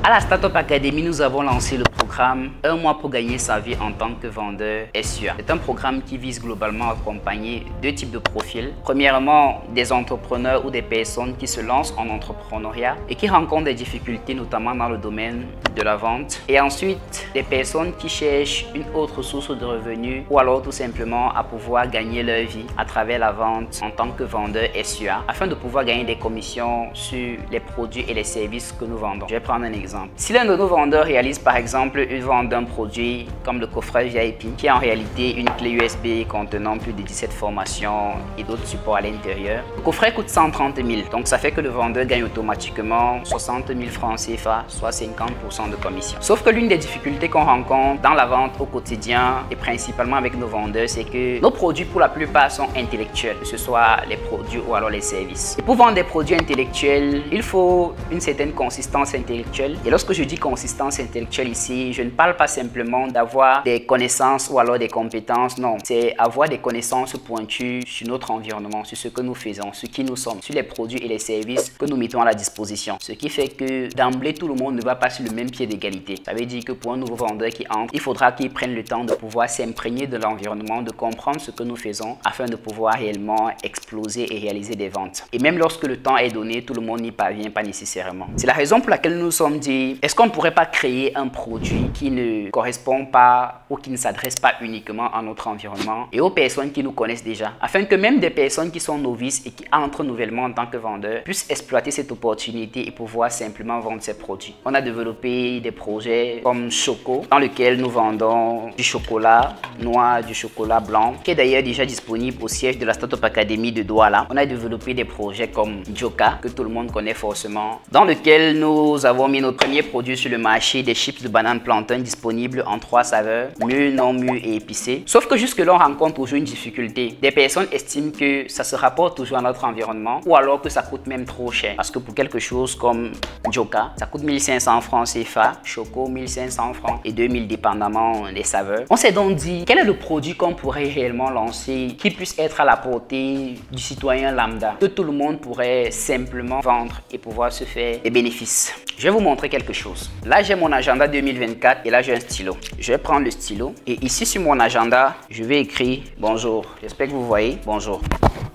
À la Startup Academy, nous avons lancé le programme 1 mois pour gagner sa vie en tant que vendeur SEA. C'est un programme qui vise globalement à accompagner deux types de profils. Premièrement, des entrepreneurs ou des personnes qui se lancent en entrepreneuriat et qui rencontrent des difficultés, notamment dans le domaine de la vente. Et ensuite, des personnes qui cherchent une autre source de revenus ou alors tout simplement à pouvoir gagner leur vie à travers la vente en tant que vendeur SEA afin de pouvoir gagner des commissions sur les produits et les services que nous vendons. Je vais prendre un exemple. Si l'un de nos vendeurs réalise par exemple une vente d'un produit comme le coffret VIP qui est en réalité une clé USB contenant plus de 17 formations et d'autres supports à l'intérieur, le coffret coûte 130 000. Donc ça fait que le vendeur gagne automatiquement 60 000 francs CFA, soit 50% de commission. Sauf que l'une des difficultés qu'on rencontre dans la vente au quotidien et principalement avec nos vendeurs, c'est que nos produits pour la plupart sont intellectuels, que ce soit les produits ou alors les services. Et pour vendre des produits intellectuels, il faut une certaine consistance intellectuelle. Et lorsque je dis consistance intellectuelle ici, je ne parle pas simplement d'avoir des connaissances ou alors des compétences, non. C'est avoir des connaissances pointues sur notre environnement, sur ce que nous faisons, sur qui nous sommes, sur les produits et les services que nous mettons à la disposition. Ce qui fait que d'emblée, tout le monde ne va pas sur le même pied d'égalité. Ça veut dire que pour un nouveau vendeur qui entre, il faudra qu'il prenne le temps de pouvoir s'imprégner de l'environnement, de comprendre ce que nous faisons afin de pouvoir réellement exploser et réaliser des ventes. Et même lorsque le temps est donné, tout le monde n'y parvient pas nécessairement. C'est la raison pour laquelle nous nous sommes dit, est-ce qu'on ne pourrait pas créer un produit qui ne correspond pas ou qui ne s'adresse pas uniquement à notre environnement et aux personnes qui nous connaissent déjà, afin que même des personnes qui sont novices et qui entrent nouvellement en tant que vendeurs puissent exploiter cette opportunité et pouvoir simplement vendre ces produits. On a développé des projets comme Choco, dans lequel nous vendons du chocolat noir, du chocolat blanc, qui est d'ailleurs déjà disponible au siège de la Startup Academy de Douala. On a développé des projets comme Joka, que tout le monde connaît forcément, dans lequel nous avons mis notre premier produit sur le marché, des chips de banane plantain disponibles en 3 saveurs, mûr, non mûr et épicé. Sauf que jusque-là, on rencontre toujours une difficulté. Des personnes estiment que ça se rapporte toujours à notre environnement ou alors que ça coûte même trop cher. Parce que pour quelque chose comme Joka, ça coûte 1500 francs CFA, Choco 1500 francs et 2000 dépendamment des saveurs. On s'est donc dit, quel est le produit qu'on pourrait réellement lancer qui puisse être à la portée du citoyen lambda, que tout le monde pourrait simplement vendre et pouvoir se faire des bénéfices. Je vais vous montrer quelque chose. Là, j'ai mon agenda 2024 et là, j'ai un stylo. Je vais prendre le stylo et ici sur mon agenda, je vais écrire bonjour. J'espère que vous voyez bonjour.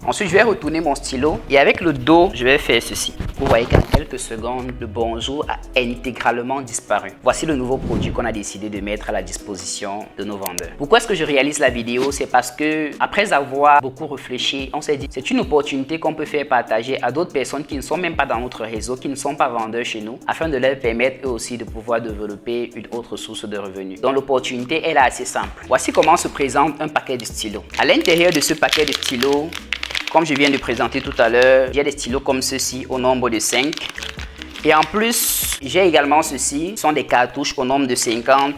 Ensuite, je vais retourner mon stylo et avec le dos, je vais faire ceci. Vous voyez qu'en quelques secondes, le bonjour a intégralement disparu. Voici le nouveau produit qu'on a décidé de mettre à la disposition de nos vendeurs. Pourquoi est-ce que je réalise la vidéo? C'est parce que après avoir beaucoup réfléchi, on s'est dit c'est une opportunité qu'on peut faire partager à d'autres personnes qui ne sont même pas dans notre réseau, qui ne sont pas vendeurs chez nous, afin de leur permettre eux aussi de pouvoir développer une autre source de revenus. Donc l'opportunité, elle est assez simple. Voici comment se présente un paquet de stylos. À l'intérieur de ce paquet de stylos, comme je viens de présenter tout à l'heure, il y a des stylos comme ceci au nombre de 5. Et en plus, j'ai également ceci, ce sont des cartouches au nombre de 50.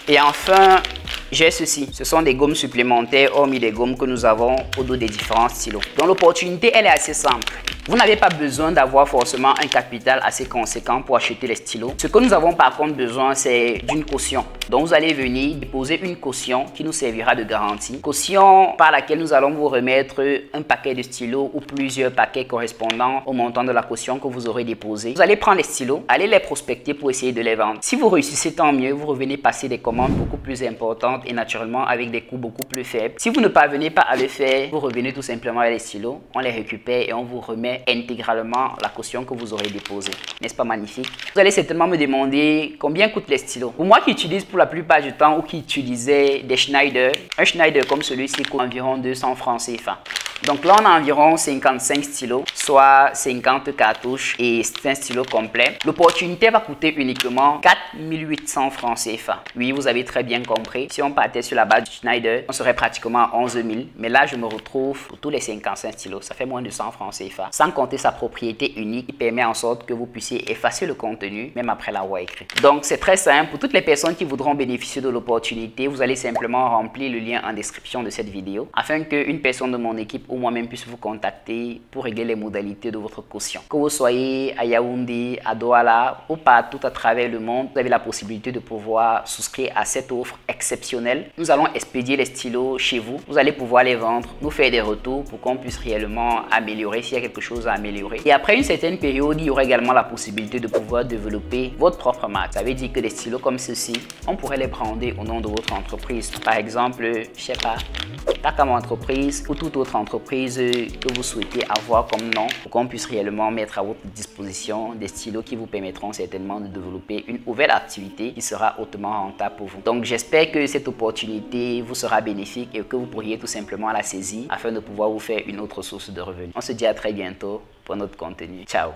Et enfin, j'ai ceci, ce sont des gommes supplémentaires hormis des gommes que nous avons au dos des différents stylos. Donc l'opportunité, elle est assez simple. Vous n'avez pas besoin d'avoir forcément un capital assez conséquent pour acheter les stylos. Ce que nous avons par contre besoin, c'est d'une caution. Donc vous allez venir déposer une caution qui nous servira de garantie. Caution par laquelle nous allons vous remettre un paquet de stylos ou plusieurs paquets correspondant au montant de la caution que vous aurez déposé. Vous allez prendre les stylos, allez les prospecter pour essayer de les vendre. Si vous réussissez, tant mieux, vous revenez passer des commandes beaucoup plus importantes et naturellement avec des coûts beaucoup plus faibles. Si vous ne parvenez pas à le faire, vous revenez tout simplement à les stylos, on les récupère et on vous remet intégralement la caution que vous aurez déposée. N'est-ce pas magnifique? Vous allez certainement me demander combien coûtent les stylos. Pour moi qui utilise pour la plupart du temps ou qui utilisait des Schneider, un Schneider comme celui-ci coûte environ 200 francs CFA. Donc là, on a environ 55 stylos, soit 50 cartouches et c'est un stylo complet. L'opportunité va coûter uniquement 4 800 francs CFA. Oui, vous avez très bien compris. Si on partait sur la base du Schneider, on serait pratiquement à 11 000. Mais là, je me retrouve pour tous les 55 stylos. Ça fait moins de 100 francs CFA. Sans compter sa propriété unique qui permet en sorte que vous puissiez effacer le contenu, même après l'avoir écrit. Donc, c'est très simple. Pour toutes les personnes qui voudront bénéficier de l'opportunité, vous allez simplement remplir le lien en description de cette vidéo afin qu'une personne de mon équipe ou moi-même puisse vous contacter pour régler les modalités de votre caution. Que vous soyez à Yaoundé, à Douala ou partout à travers le monde, vous avez la possibilité de pouvoir souscrire à cette offre exceptionnelle. Nous allons expédier les stylos chez vous. Vous allez pouvoir les vendre, nous faire des retours pour qu'on puisse réellement améliorer s'il y a quelque chose à améliorer. Et après une certaine période, il y aura également la possibilité de pouvoir développer votre propre marque. Ça veut dire que des stylos comme ceci, on pourrait les brander au nom de votre entreprise. Par exemple, je sais pas, Takamo Entreprise ou toute autre entreprise que vous souhaitez avoir comme nom pour qu'on puisse réellement mettre à votre disposition des stylos qui vous permettront certainement de développer une nouvelle activité qui sera hautement rentable pour vous. Donc j'espère que cette opportunité vous sera bénéfique et que vous pourriez tout simplement la saisir afin de pouvoir vous faire une autre source de revenus. On se dit à très bientôt pour notre contenu. Ciao!